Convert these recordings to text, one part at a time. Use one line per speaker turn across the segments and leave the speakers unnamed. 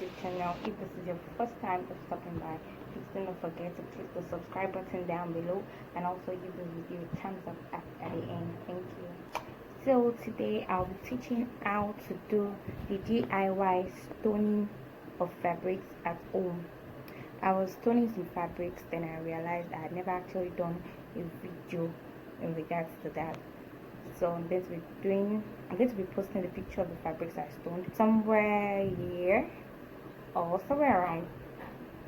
YouTube channel. If this is your first time of stopping by, please do not forget to click the subscribe button down below and also give this video a thumbs up at the end. Thank you. So today I'll be teaching how to do the DIY stoning of fabrics at home. I was stoning some fabrics, then I realized I had never actually done a video in regards to that. So I'm going to be posting the picture of the fabrics I stoned somewhere here or somewhere around.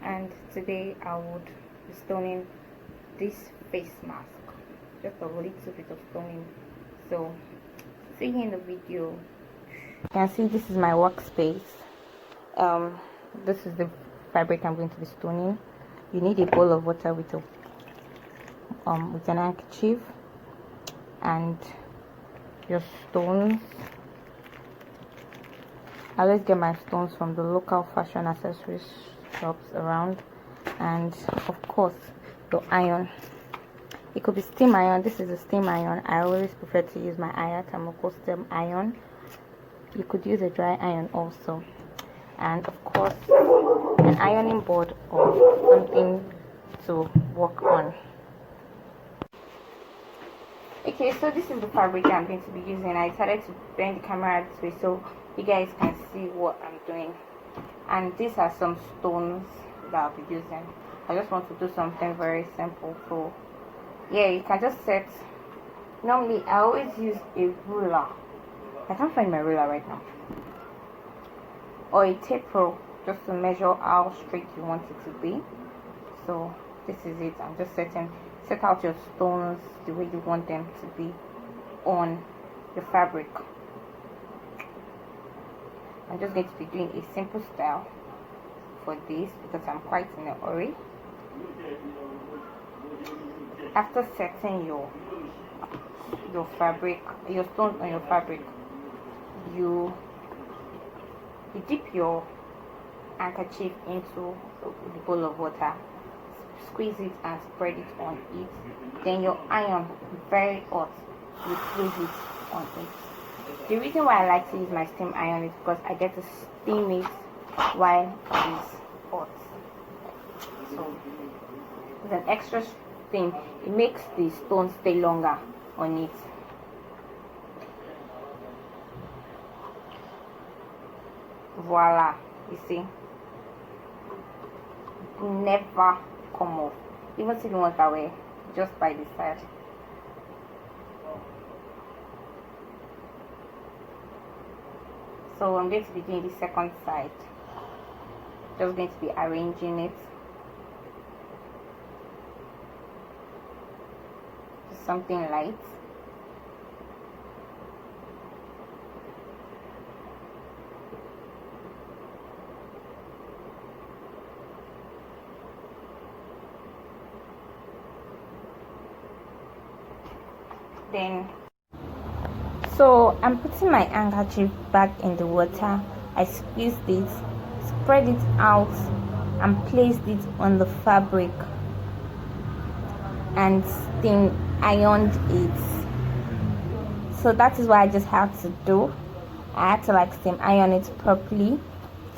And today I would be stoning this face mask, just a little bit of stoning. So see you in the video. You can see this is my workspace. This is the fabric I'm going to be stoning. You need a bowl of water with an handkerchief and your stones. I always get my stones from the local fashion accessories shops around, and of course your iron. It could be steam iron. This is a steam iron. I always prefer to use my iron thermocool steam iron. You could use a dry iron also, and of course an ironing board or something to work on. Okay, so this is the fabric I'm going to be using. I decided to bend the camera this way so you guys can see what I'm doing. And these are some stones that I'll be using. I just want to do something very simple. So yeah, you can just set. Normally I always use a ruler. I can't find my ruler right now. Or a tape rule, just to measure how straight you want it to be. So this is it. I'm just set out your stones the way you want them to be on the fabric. I'm just going to be doing a simple style for this because I'm quite in a hurry. After setting your fabric, your stones on your fabric, you dip your handkerchief into the bowl of water, squeeze it and spread it on it. Then your iron, very hot, you place it on it. The reason why I like to use my steam iron is because I get to steam it while it is hot. So it's an extra thing. It makes the stone stay longer on it. Voila, you see, never come off, even if you want that way, just by the side. So I'm going to be doing the second side, just going to be arranging it, just something light. So I'm putting my handkerchief back in the water. I squeezed it, spread it out, and placed it on the fabric and steam ironed it. So that is what I just had to do. I had to steam iron it properly,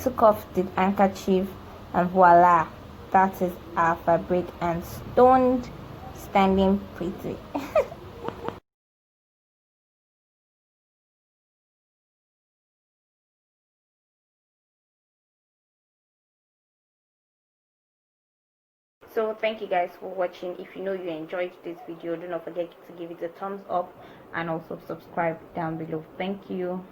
took off the handkerchief, and voila, that is our fabric and stoned, standing pretty. So thank you guys for watching. If you enjoyed this video, do not forget to give it a thumbs up and also subscribe down below. Thank you.